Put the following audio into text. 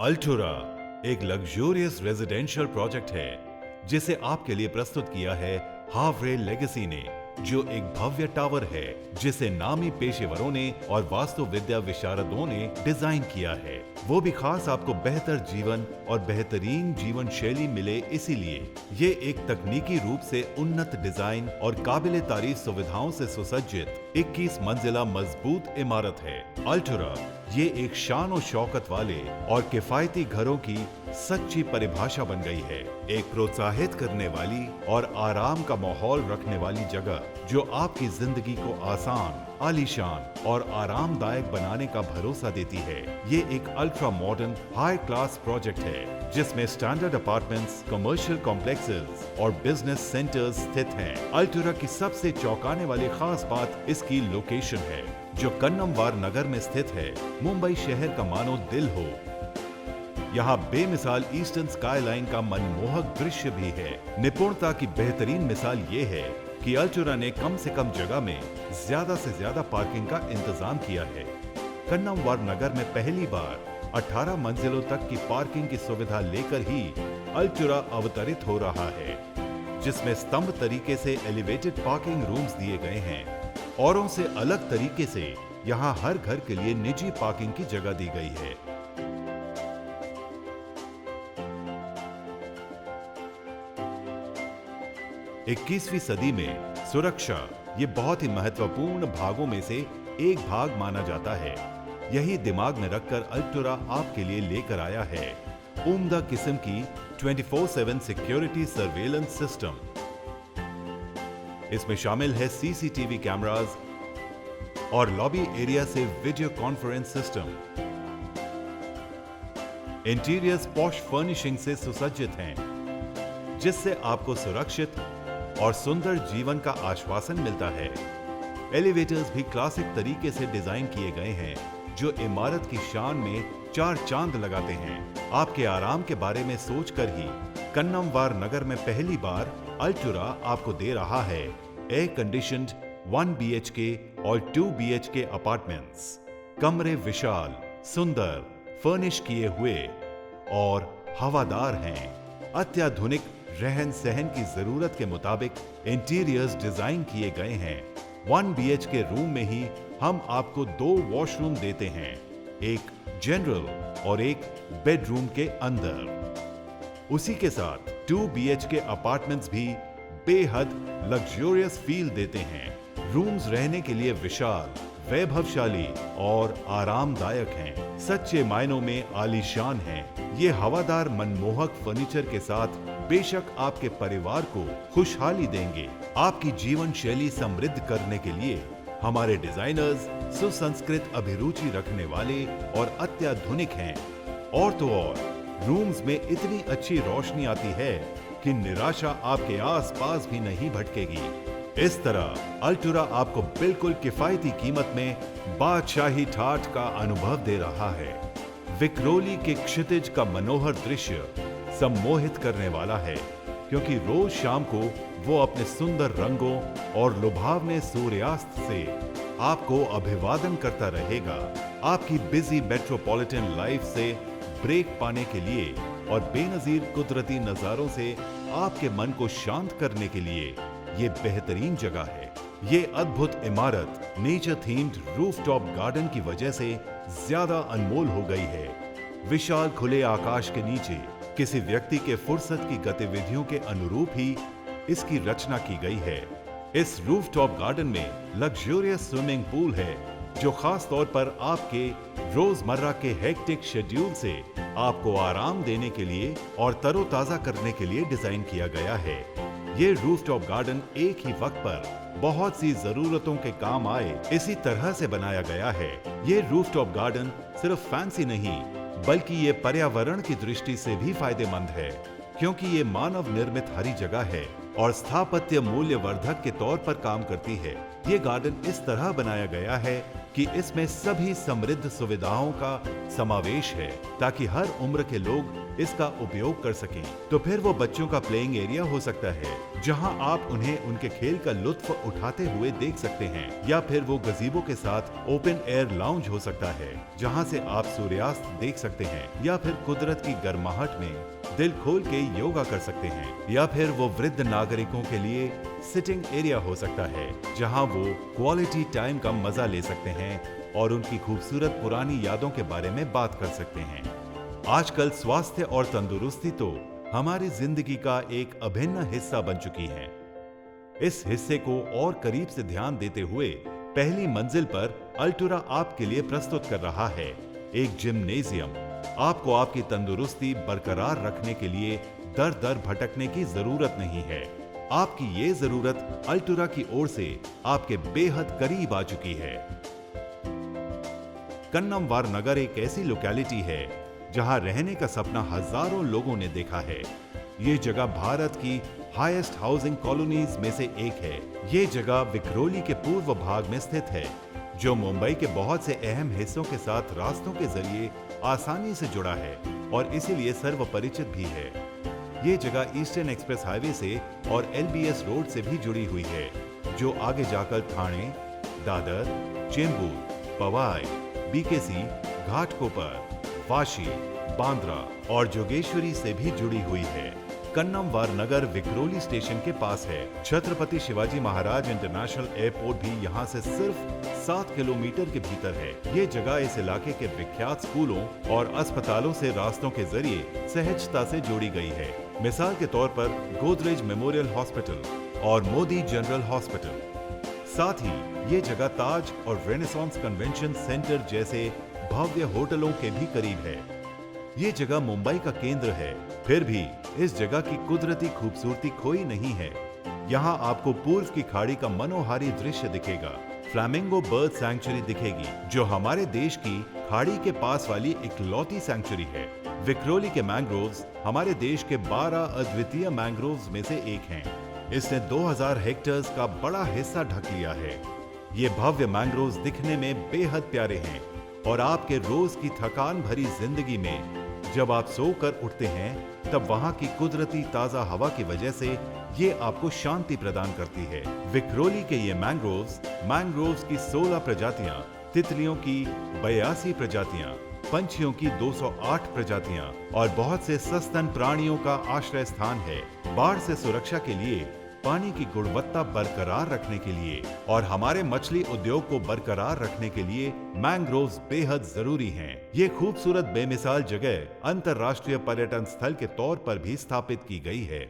अल्टुरा एक luxurious residential project है जिसे आपके लिए प्रस्तुत किया है हावरे लेगेसी ने, जो एक भव्य टावर है जिसे नामी पेशेवरों ने और वास्तुविद्या विशारदों ने डिजाइन किया है। वो भी खास आपको बेहतर जीवन और बेहतरीन जीवन शैली मिले, इसीलिए ये एक तकनीकी रूप से उन्नत डिजाइन और काबिले तारीफ सुविधाओं से सुसज्जित 21 मंजिला मजबूत इमारत है। अल्टुरा ये एक शान और शौकत वाले और किफायती घरों की सच्ची परिभाषा बन गई है। एक प्रोत्साहित करने वाली और आराम का माहौल रखने वाली जगह जो आपकी जिंदगी को आसान, आलीशान और आरामदायक बनाने का भरोसा देती है। ये एक ultra modern high class project है जिसमें स्टैंडर्ड अपार्टमेंट्स, कमर्शियल कॉम्प्लेक्सेस और बिजनेस सेंटर्स स्थित हैं। अल्टुरा की सबसे चौंकाने वाली खास बात इसकी लोकेशन है, जो कन्नमवार नगर में स्थित है। मुंबई शहर का मानो दिल हो। यहाँ बेमिसाल ईस्टर्न स्काईलाइन का मनमोहक दृश्य भी है। निपुणता की बेहतरीन मिसाल ये है कि अल्टुरा ने कम से कम जगह में ज्यादा से ज्यादा पार्किंग का इंतजाम किया है। कन्नमवार नगर में पहली बार 18 मंजिलों तक की पार्किंग की सुविधा लेकर ही अल्टुरा अवतरित हो रहा है, जिसमें स्तंभ तरीके से एलिवेटेड पार्किंग रूम्स दिए गए हैं। औरों से अलग तरीके से यहाँ हर घर के लिए निजी पार्किंग की जगह दी गई है। इक्कीसवीं सदी में सुरक्षा ये बहुत ही महत्वपूर्ण भागों में से एक भाग माना जाता है। यही दिमाग में रखकर अल्टुरा आपके लिए लेकर आया है उम्दा किस्म की 24/7 सिक्योरिटी सर्वेलेंस सिस्टम। इसमें शामिल है सीसीटीवी कैमरास और लॉबी एरिया से video conference system. Interiors posh furnishing से सुसज्जित हैं, जिससे आपको सुरक्षित और सुंदर जीवन का आश्वासन मिलता है। एलिवेटर्स भी क्लासिक तरीके से डिजाइन किए गए हैं, जो इमारत की शान में 4 चांद लगाते हैं। आपके आराम के बारे में सोचकर ही कन्नमवार नगर में पहली बार अल्टुरा आपको दे रहा है एयर कंडीशन्ड 1 BHK और 2 BHK अपार्टमेंट्स। कमरे विशाल, सुंदर, फर्निश किए हुए और हवादार हैं। अत्याधुनिक रहन सहन की जरूरत के मुताबिक इंटीरियर्स डिजाइन किए गए हैं। 1 BHK रूम में ही हम आपको 2 वॉशरूम देते हैं, एक जनरल और एक बेडरूम के अंदर। उसी के साथ 2 BHK अपार्टमेंट्स भी बेहद लग्जूरियस फील देते हैं। रूम्स रहने के लिए विशाल, वैभवशाली और आरामदायक हैं। सच्चे मायनों में आलीशान हैं। ये हवादार मनमोहक फर्नीचर के साथ बेशक आपके परिवार को खुशहाली देंगे। आपकी जीवन शैली समृद्ध करने के लिए हमारे डिजाइनर्स सुसंस्कृत अभिरुचि रखने वाले और अत्याधुनिक हैं। और तो और रूम्स में इतनी अच्छी रोशनी आती है कि निराशा आपके आसपास भी नहीं भटकेगी। इस तरह अल्टुरा आपको बिल्कुल किफायती कीमत में बादशाही ठाठ का अनुभव दे रहा है। विक्रोली के क्षितिज का मनोहर दृश्य सम्मोहित करने वाला है, क्योंकि रोज शाम को वो अपने सुंदर रंगों और लुभावने सूर्यास्त से आपको अभिवादन करता रहेगा। आपकी बिजी मेट्रोपॉलिटन लाइफ से ब्रेक पाने के लिए और बेनजीर कुदरती नजारों से आपके मन को शांत करने के लिए ये बेहतरीन जगह है। ये अद्भुत इमारत नेचर थीम्ड रूफटॉप गार्डन की वजह से ज्यादा अनमोल हो गई है। विशाल खुले आकाश के नीचे किसी व्यक्ति के फुर्सत की गतिविधियों के अनुरूप ही इसकी रचना की गई है। इस रूफटॉप गार्डन में लग्जूरियस स्विमिंग पूल है, जो खास तौर पर आपके रोजमर्रा के हेक्टिक शेड्यूल से आपको आराम देने के लिए और तरोताजा करने के लिए डिजाइन किया गया है। ये रूफटॉप गार्डन एक ही वक्त पर बहुत सी जरूरतों के काम आए, इसी तरह से बनाया गया है। ये रूफटॉप गार्डन सिर्फ फैंसी नहीं, बल्कि ये पर्यावरण की दृष्टि से भी फायदेमंद है, क्योंकि ये मानव निर्मित हरी जगह है और स्थापत्य मूल्य वर्धक के तौर पर काम करती है। ये गार्डन इस तरह बनाया गया है कि इसमें सभी समृद्ध सुविधाओं का समावेश है ताकि हर उम्र के लोग इसका उपयोग कर सकें। तो फिर वो बच्चों का प्लेइंग एरिया हो सकता है जहां आप उन्हें उनके खेल का लुत्फ उठाते हुए देख सकते हैं, या फिर वो गज़ीबो के साथ ओपन एयर लाउंज हो सकता है जहां से आप सूर्यास्त देख सकते हैं, या फिर कुदरत की गर्माहट में दिल खोल के योगा कर सकते हैं, या फिर वो वृद्ध नागरिकों के लिए सिटिंग एरिया हो सकता है जहां वो क्वालिटी टाइम का मजा ले सकते हैं और उनकी खूबसूरत पुरानी यादों के बारे में बात कर सकते हैं। आजकल स्वास्थ्य और तंदुरुस्ती तो हमारी जिंदगी का एक अभिन्न हिस्सा बन चुकी है। इस हिस्से को और करीब से ध्यान देते हुए पहली मंजिल पर अल्टुरा आपके लिए प्रस्तुत कर रहा है एक जिम्नेजियम। आपको आपकी तंदुरुस्ती बरकरार रखने के लिए दर दर भटकने की जरूरत नहीं है। आपकी ये जरूरत अल्टुरा की ओर से आपके बेहद करीब आ चुकी है। कन्नमवार नगर एक ऐसी लोकेलिटी है जहां रहने का सपना हजारों लोगों ने देखा है। ये जगह भारत की हाईएस्ट हाउसिंग कॉलोनीज में से एक है। ये जगह विक्रोली के पूर्व भाग में स्थित है, जो मुंबई के बहुत से अहम हिस्सों के साथ रास्तों के जरिए आसानी से जुड़ा है और इसीलिए सर्वपरिचित भी है। ये जगह ईस्टर्न एक्सप्रेस हाईवे से और एलबीएस रोड से भी जुड़ी हुई है, जो आगे जाकर ठाणे, दादर, चेंबूर, पवाई, बीकेसी, घाटकोपर, वाशी, बांद्रा और जोगेश्वरी से भी जुड़ी हुई है। कन्नमवार नगर विक्रोली स्टेशन के पास है। छत्रपति शिवाजी महाराज इंटरनेशनल एयरपोर्ट भी यहाँ से सिर्फ 7 किलोमीटर के भीतर है। ये जगह इस इलाके के विख्यात स्कूलों और अस्पतालों से रास्तों के जरिए सहजता से जोड़ी गई है। मिसाल के तौर पर गोदरेज मेमोरियल हॉस्पिटल और मोदी जनरल हॉस्पिटल। साथ ही ये जगह ताज और रेनेसांस कन्वेंशन सेंटर जैसे भव्य होटलों के भी करीब है। ये जगह मुंबई का केंद्र है, फिर भी इस जगह की कुदरती खूबसूरती खोई नहीं है। यहाँ आपको पूर्व की खाड़ी का मनोहारी दृश्य दिखेगा। फ्लैमिंगो बर्ड सैंक्चुरी दिखेगी, जो हमारे देश की खाड़ी के पास वाली इकलौती सैंक्चुरी है। विक्रोली के मैंग्रोव्स हमारे देश के 12 अद्वितीय मैंग्रोव्स में से एक हैं। इसने 2000 हेक्टेयर्स का बड़ा हिस्सा ढक लिया है। ये भव्य मैंग्रोव्स दिखने में बेहद प्यारे हैं और आपके रोज की थकान भरी जिंदगी में जब आप सोकर उठते हैं तब वहां की कुदरती ताजा हवा की वजह से ये आपको शांति प्रदान करती है। विक्रोली के ये मैंग्रोव्स की 16 प्रजातियां, तितलियों की 82 प्रजातियां, पंछियों की 208 प्रजातियां और बहुत से सस्तन प्राणियों का आश्रय स्थान है। बाढ़ से सुरक्षा के लिए, पानी की गुणवत्ता बरकरार रखने के लिए और हमारे मछली उद्योग को बरकरार रखने के लिए मैंग्रोव्स बेहद जरूरी हैं। ये खूबसूरत बेमिसाल जगह अंतर्राष्ट्रीय पर्यटन स्थल के तौर पर भी स्थापित की गई है।